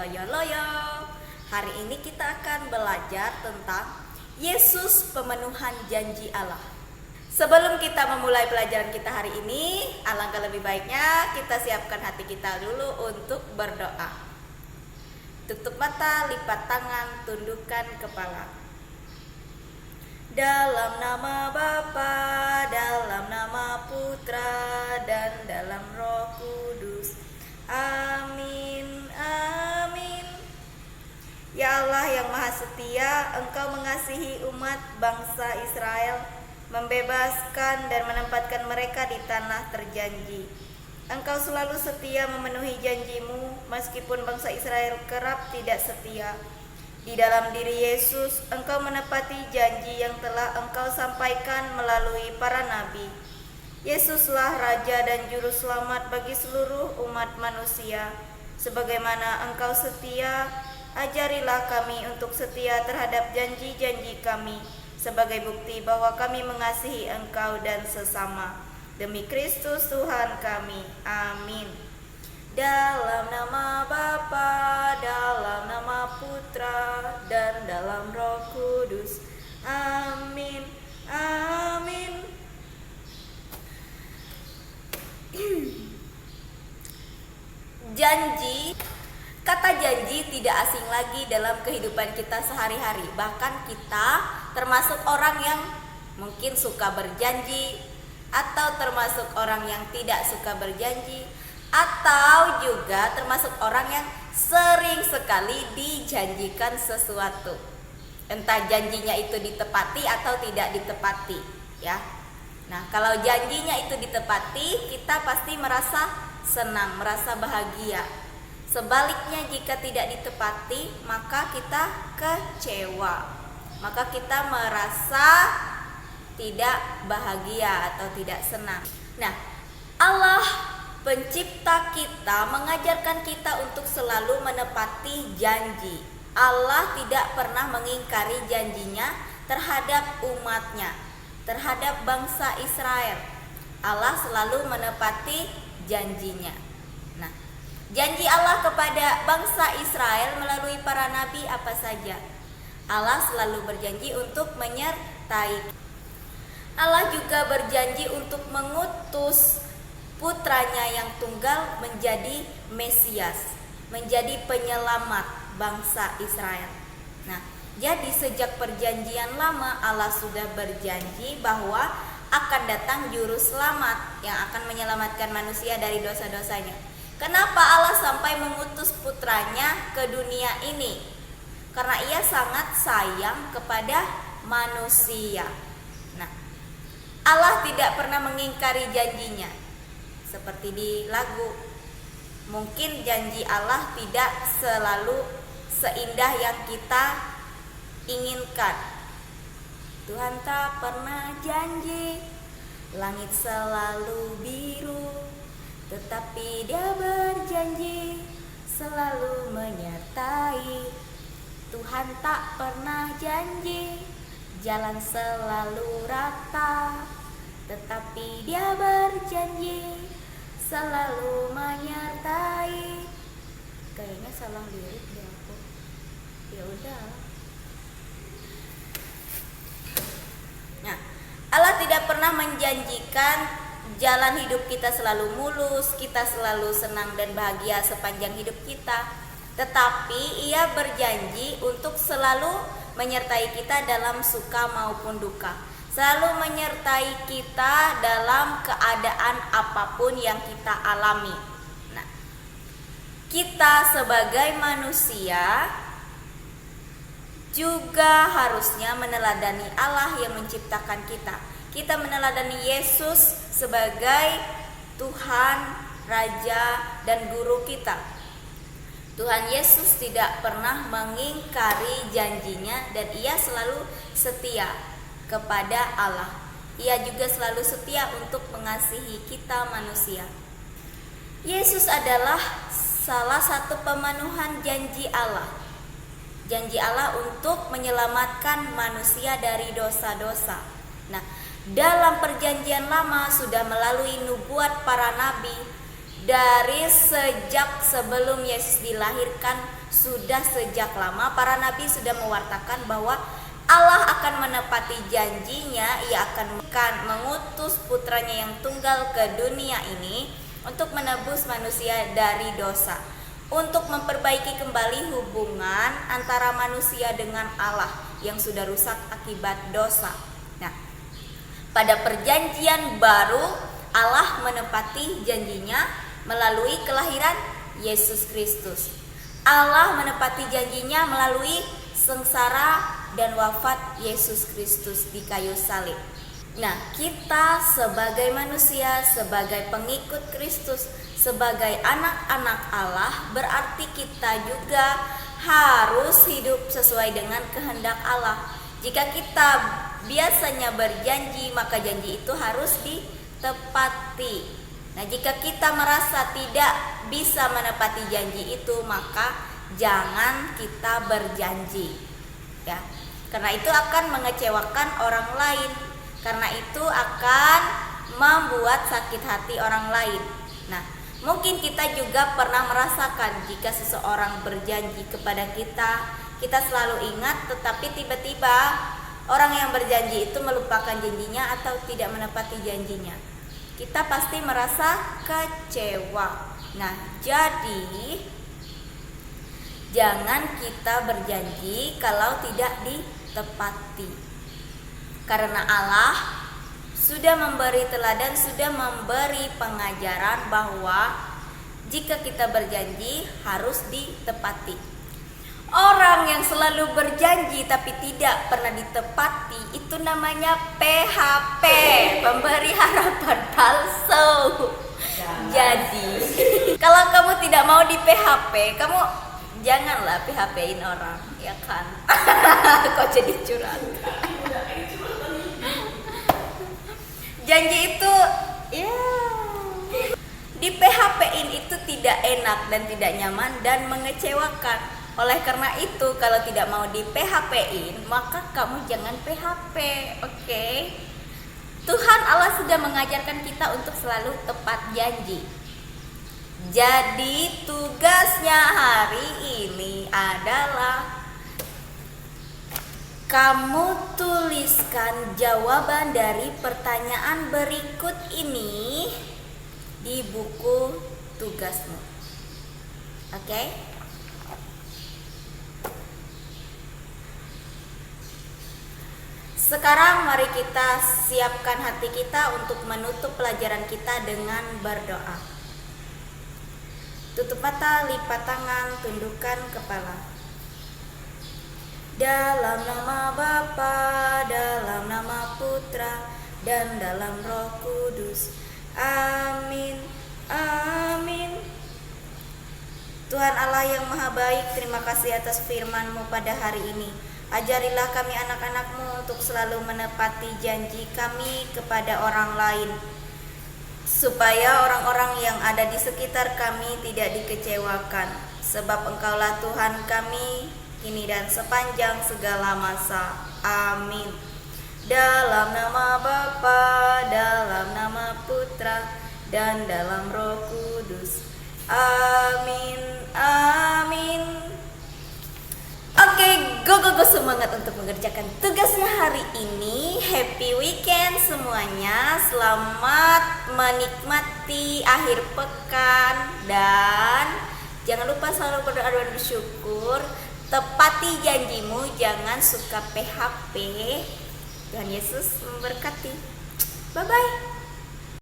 loyo-loyo. Hari ini kita akan belajar tentang Yesus pemenuhan janji Allah. Sebelum kita memulai pelajaran kita hari ini, alangkah lebih baiknya kita siapkan hati kita dulu untuk berdoa. Tutup mata, lipat tangan, tundukkan kepala. Dalam nama Bapa, dalam nama Putra, dan dalam Roh Kudus. Amin, amin. Ya Allah yang Maha Setia, Engkau mengasihi umat bangsa Israel, membebaskan dan menempatkan mereka di tanah terjanji. Engkau selalu setia memenuhi janjimu, meskipun bangsa Israel kerap tidak setia. Di dalam diri Yesus, Engkau menepati janji yang telah Engkau sampaikan melalui para nabi. Yesuslah Raja dan Juru Selamat bagi seluruh umat manusia. Sebagaimana Engkau setia, ajarilah kami untuk setia terhadap janji-janji kami, sebagai bukti bahwa kami mengasihi Engkau dan sesama. Demi Kristus Tuhan kami. Amin. Dalam nama Bapa, dalam nama Putra, dan dalam Roh Kudus. Amin, amin. Janji, kata janji tidak asing lagi dalam kehidupan kita sehari-hari. Bahkan kita termasuk orang yang mungkin suka berjanji, atau termasuk orang yang tidak suka berjanji, atau juga termasuk orang yang sering sekali dijanjikan sesuatu. Entah janjinya itu ditepati atau tidak ditepati, ya. Nah, kalau janjinya itu ditepati, kita pasti merasa senang, merasa bahagia. Sebaliknya jika tidak ditepati, maka kita kecewa. Maka kita merasa tidak bahagia atau tidak senang. Nah, Allah Pencipta kita mengajarkan kita untuk selalu menepati janji. Allah tidak pernah mengingkari janjinya terhadap umatnya, terhadap bangsa Israel. Allah selalu menepati janjinya. Nah, janji Allah kepada bangsa Israel melalui para nabi apa saja? Allah selalu berjanji untuk menyertai. Allah juga berjanji untuk mengutus putranya yang tunggal menjadi Mesias, menjadi penyelamat bangsa Israel. Nah, jadi sejak perjanjian lama Allah sudah berjanji bahwa akan datang juru selamat yang akan menyelamatkan manusia dari dosa-dosanya. Kenapa Allah sampai mengutus putranya ke dunia ini? Karena ia sangat sayang kepada manusia. Nah, Allah tidak pernah mengingkari janjinya. Seperti di lagu, mungkin janji Allah tidak selalu seindah yang kita inginkan. Tuhan tak pernah janji langit selalu biru, tetapi Dia berjanji selalu menyertai. Tuhan tak pernah janji jalan selalu rata, tetapi Dia berjanji selalu menyertai. Kayaknya salah lirik deh aku. Ya udah. Nah, Allah tidak pernah menjanjikan jalan hidup kita selalu mulus, kita selalu senang dan bahagia sepanjang hidup kita. Tetapi Ia berjanji untuk selalu menyertai kita dalam suka maupun duka. Selalu menyertai kita dalam keadaan apapun yang kita alami. Nah, kita sebagai manusia juga harusnya meneladani Allah yang menciptakan kita. Kita meneladani Yesus sebagai Tuhan, Raja, dan Guru kita. Tuhan Yesus tidak pernah mengingkari janjinya dan Ia selalu setia kepada Allah. Ia juga selalu setia untuk mengasihi kita manusia. Yesus adalah salah satu pemenuhan janji Allah. Janji Allah untuk menyelamatkan manusia dari dosa-dosa. Nah, dalam perjanjian lama sudah melalui nubuat para nabi, dari sejak sebelum Yesus dilahirkan sudah sejak lama para nabi sudah mewartakan bahwa Allah akan menepati janjinya. Ia akan mengutus putranya yang tunggal ke dunia ini untuk menebus manusia dari dosa, untuk memperbaiki kembali hubungan antara manusia dengan Allah yang sudah rusak akibat dosa. Nah, pada perjanjian baru Allah menepati janjinya melalui kelahiran Yesus Kristus. Allah menepati janjinya melalui sengsara dan wafat Yesus Kristus di kayu salib. Nah, kita sebagai manusia, sebagai pengikut Kristus, sebagai anak-anak Allah, berarti kita juga harus hidup sesuai dengan kehendak Allah. Jika kita biasanya berjanji, maka janji itu harus ditepati. Nah, jika kita merasa tidak bisa menepati janji itu, maka jangan kita berjanji, ya. Karena itu akan mengecewakan orang lain. Karena itu akan membuat sakit hati orang lain. Nah, mungkin kita juga pernah merasakan jika seseorang berjanji kepada kita, kita selalu ingat, tetapi tiba-tiba orang yang berjanji itu melupakan janjinya atau tidak menepati janjinya. Kita pasti merasa kecewa. Nah, jadi jangan kita berjanji kalau tidak ditepati. Karena Allah sudah memberi teladan, sudah memberi pengajaran bahwa jika kita berjanji harus ditepati. Orang yang selalu berjanji tapi tidak pernah ditepati, itu namanya PHP, pemberi harapan palsu. Jadi, kalau kamu tidak mau di PHP, kamu janganlah PHP-in orang, ya kan? Kok jadi curhat? Janji itu, ya, di PHP-in itu tidak enak dan tidak nyaman dan mengecewakan. Oleh karena itu, kalau tidak mau di PHP-in, maka kamu jangan PHP, oke? Tuhan Allah sudah mengajarkan kita untuk selalu tepat janji. Jadi tugasnya hari ini adalah kamu tuliskan jawaban dari pertanyaan berikut ini di buku tugasmu. Oke? Sekarang mari kita siapkan hati kita untuk menutup pelajaran kita dengan berdoa. Tutup mata, lipat tangan, tundukkan kepala. Dalam nama Bapa, dalam nama Putra, dan dalam Roh Kudus. Amin. Amin. Tuhan Allah yang Maha Baik, terima kasih atas firman-Mu pada hari ini. Ajarilah kami anak-anak-Mu untuk selalu menepati janji kami kepada orang lain, supaya orang-orang yang ada di sekitar kami tidak dikecewakan. Sebab Engkaulah Tuhan kami, kini dan sepanjang segala masa. Amin. Dalam nama Bapa, dalam nama Putra, dan dalam Roh Kudus. Amin. Amin. Oke, go semangat untuk mengerjakan tugasnya hari ini. Happy weekend semuanya. Selamat menikmati akhir pekan. Dan jangan lupa selalu berdoa dan bersyukur. Tepati janjimu, jangan suka PHP. Tuhan Yesus memberkati. Bye-bye.